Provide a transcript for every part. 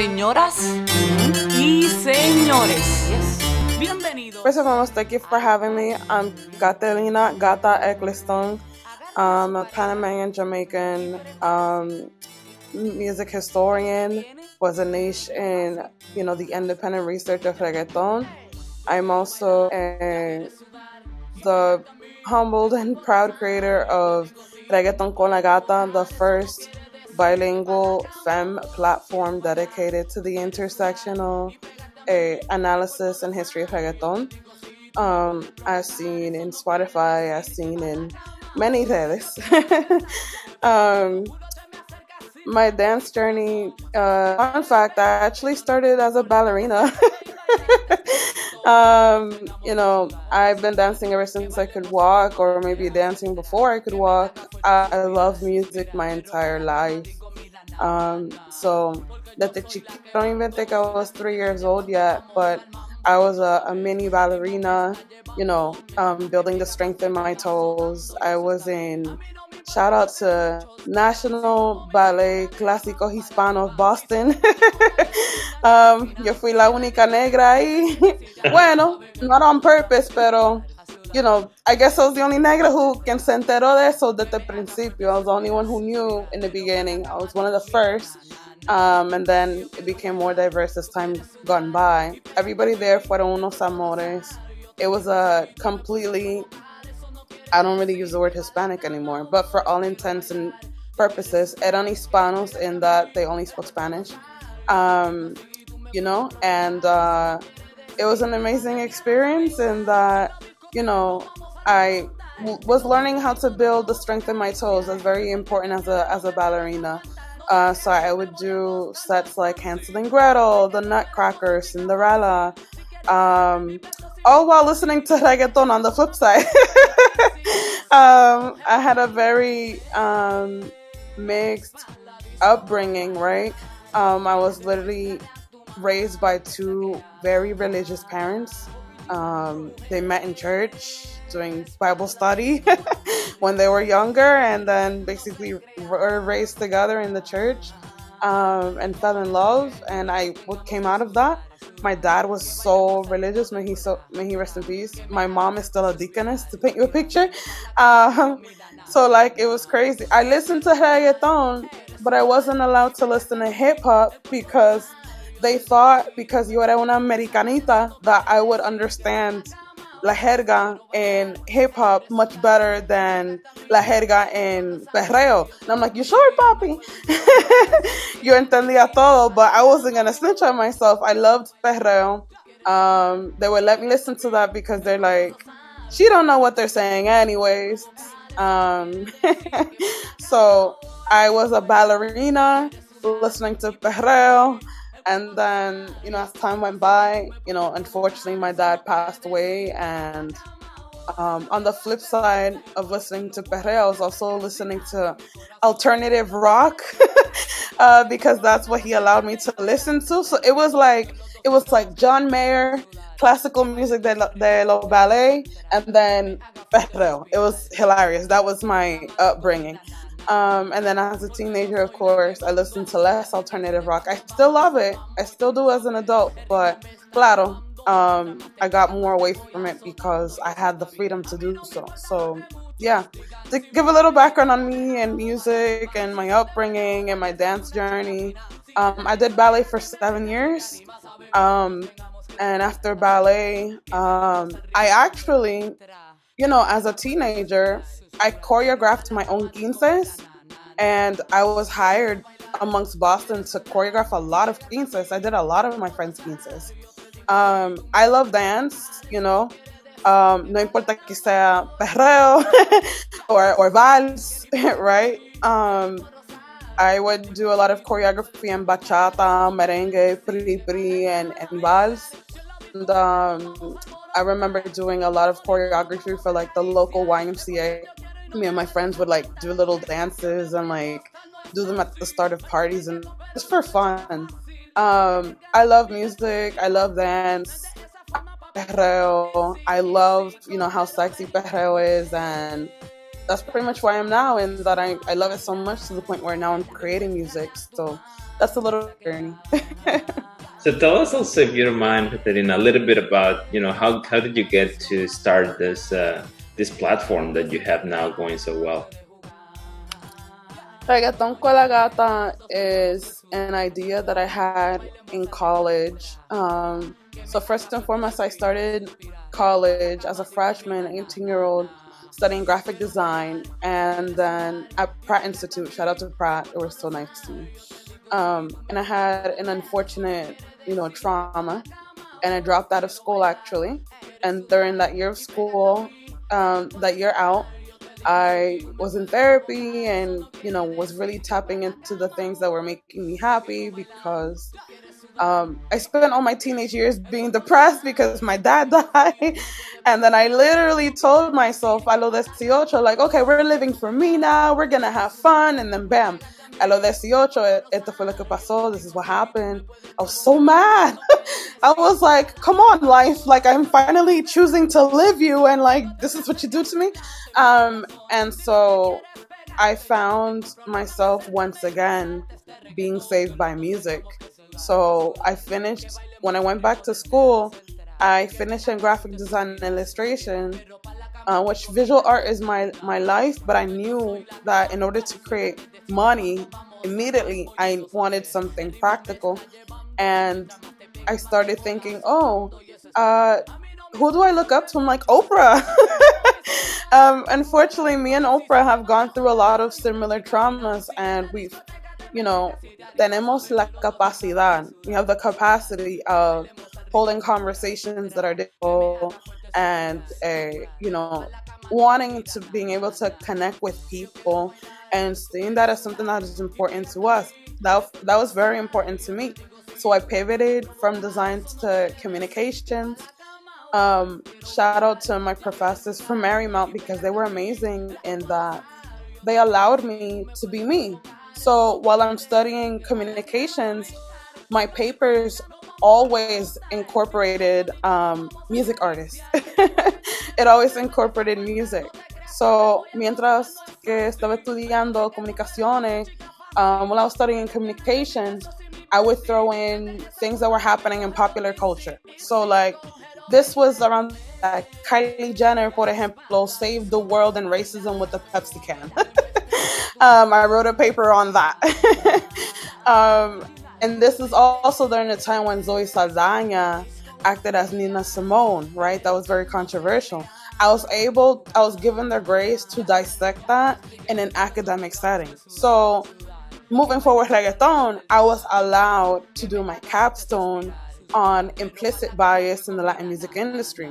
Señoras y señores, bienvenidos. First and foremost, thank you for having me. I'm Catalina Gata Ecclestone. I'm a Panamanian Jamaican music historian. Was a niche in the independent research of reggaeton. I'm also the humbled and proud creator of Reggaeton con la Gata, the first bilingual femme platform dedicated to the intersectional analysis and history of reggaeton. I've seen in Spotify, I've seen in many redes. My dance journey, fun fact, I actually started as a ballerina. I've been dancing ever since I could walk, or maybe dancing before I could walk. I love music my entire life. So desde chiquita, I don't even think I was 3 years old yet, but I was a mini ballerina, building the strength in my toes. I was in, shout out to National Ballet Clásico Hispano of Boston. Yo fui la única negra ahí. Bueno, not on purpose, pero, I guess I was the only negra who se enteró de eso desde el principio. I was the only one who knew in the beginning. I was one of the first. And then it became more diverse as time gone by. Everybody there fueron unos amores. It was a completely, I don't really use the word Hispanic anymore, but for all intents and purposes, eran hispanos in that they only spoke Spanish. And it was an amazing experience in that, I was learning how to build the strength in my toes. That's very important as a ballerina. So I would do sets like Hansel and Gretel, The Nutcracker, Cinderella, all while listening to reggaeton on the flip side. I had a very mixed upbringing, right? I was literally raised by two very religious parents. They met in church doing Bible study when they were younger, and then basically were raised together in the church and fell in love. And what came out of that, my dad was so religious. May he rest in peace. My mom is still a deaconess, to paint you a picture. So it was crazy. I listened to reggaeton, but I wasn't allowed to listen to hip hop because they thought, because yo era una americanita, that I would understand la jerga in hip hop much better than la jerga in perreo. And I'm like, you sure, papi? Yo entendía todo, but I wasn't gonna snitch on myself. I loved perreo. They would let me listen to that because they're like, she don't know what they're saying anyways. So I was a ballerina listening to perreo. And then, as time went by, unfortunately my dad passed away. And on the flip side of listening to perreo, I was also listening to alternative rock because that's what he allowed me to listen to. So it was like John Mayer, classical music de lo ballet, and then perreo. It was hilarious. That was my upbringing. And then as a teenager, of course, I listened to less alternative rock. I still love it. I still do as an adult, but claro, I got more away from it because I had the freedom to do so. So yeah, to give a little background on me and music and my upbringing and my dance journey, I did ballet for 7 years. And after ballet, I actually, as a teenager, I choreographed my own quinces, and I was hired amongst Boston to choreograph a lot of quinces. I did a lot of my friends' quinces. I love dance, no importa que sea perreo or vals, right? I would do a lot of choreography in bachata, merengue, pri-pri, and vals. And I remember doing a lot of choreography for the local YMCA. Me and my friends would do little dances and do them at the start of parties, and just for fun. I love music. I love dance. Perreo. I love, how sexy perreo is, and that's pretty much where I am now, and that I love it so much to the point where now I'm creating music. So that's a little journey. So tell us also, if you don't mind, Caterina, a little bit about, how did you get to start this platform that you have now going so well? Reggaeton con la Gata is an idea that I had in college. So first and foremost, I started college as a freshman, 18-year-old, studying graphic design, and then at Pratt Institute. Shout out to Pratt; it was so nice to me. And I had an unfortunate, trauma, and I dropped out of school actually. And during that year of school, that year out, I was in therapy and, was really tapping into the things that were making me happy, because I spent all my teenage years being depressed because my dad died. And then I literally told myself, a los 18, like, okay, we're living for me now. We're going to have fun. And then bam, a los 18, esto fue lo que pasó. This is what happened. I was so mad. I was like, come on, life. Like, I'm finally choosing to live you. And like, this is what you do to me. And so I found myself once again being saved by music. So when I went back to school, I finished in graphic design and illustration, which visual art is my life, but I knew that in order to create money immediately, I wanted something practical. And I started thinking, who do I look up to? I'm like, Oprah. Unfortunately, me and Oprah have gone through a lot of similar traumas, and we've, tenemos la capacidad. We have the capacity of holding conversations that are difficult and, wanting to being able to connect with people and seeing that as something that is important to us. That was very important to me. So I pivoted from design to communications. Shout out to my professors from Marymount, because they were amazing in that they allowed me to be me. So while I'm studying communications, my papers always incorporated music artists. It always incorporated music. So mientras que estaba estudiando comunicaciones, while I was studying communications, I would throw in things that were happening in popular culture. So like, this was around Kylie Jenner, por ejemplo, saved the world in racism with the Pepsi can. I wrote a paper on that. And this is also during the time when Zoe Saldana acted as Nina Simone, right? That was very controversial. I was given the grace to dissect that in an academic setting. So moving forward, reggaeton, I was allowed to do my capstone on implicit bias in the Latin music industry.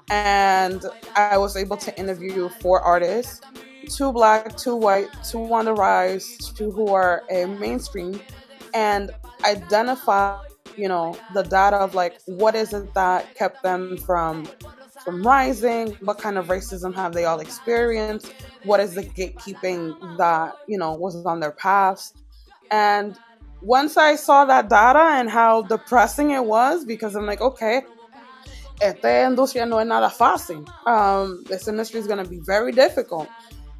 And I was able to interview 4 artists, 2 Black, 2 white, 2 on the rise, 2 who are mainstream, and identify, the data of like, what is it that kept them from rising? What kind of racism have they all experienced? What is the gatekeeping that, was on their paths? And once I saw that data and how depressing it was, because I'm like, okay, esta industria no es nada fácil. This industry is going to be very difficult.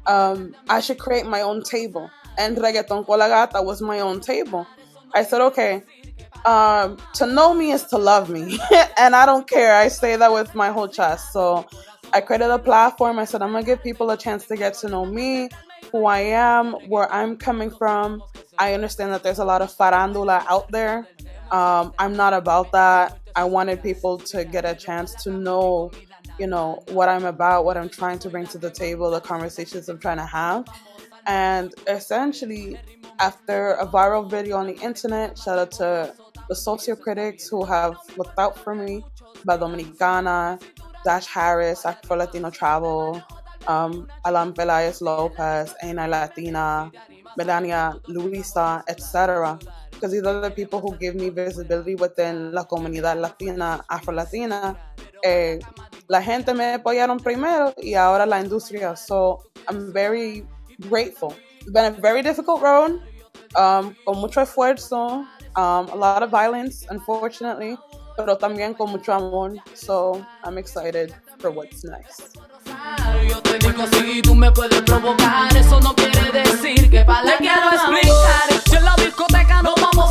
I should create my own table. And Reggaeton con la Gata was my own table. I said, okay, to know me is to love me. And I don't care. I say that with my whole chest. So I created a platform. I said, I'm going to give people a chance to get to know me, who I am, where I'm coming from. I understand that there's a lot of farandula out there. I'm not about that. I wanted people to get a chance to know, what I'm about, what I'm trying to bring to the table, the conversations I'm trying to have. And essentially, after a viral video on the internet, shout out to the sociocritics who have looked out for me, La Dominicana, Dash Harris, Afro Latino Travel, Alan Pelaez Lopez, Aina Latina, Melania Luisa, etc. Because these are the people who give me visibility within la comunidad latina, Afro-Latina. La gente me apoyaron primero y ahora la industria. So I'm very grateful. It's been a very difficult road, con mucho esfuerzo, a lot of violence, unfortunately, pero también con mucho amor. So I'm excited for what's next. Yo te digo si tú me puedes provocar, eso no quiere decir que para le quiero explicar. Si en la discoteca nos vamos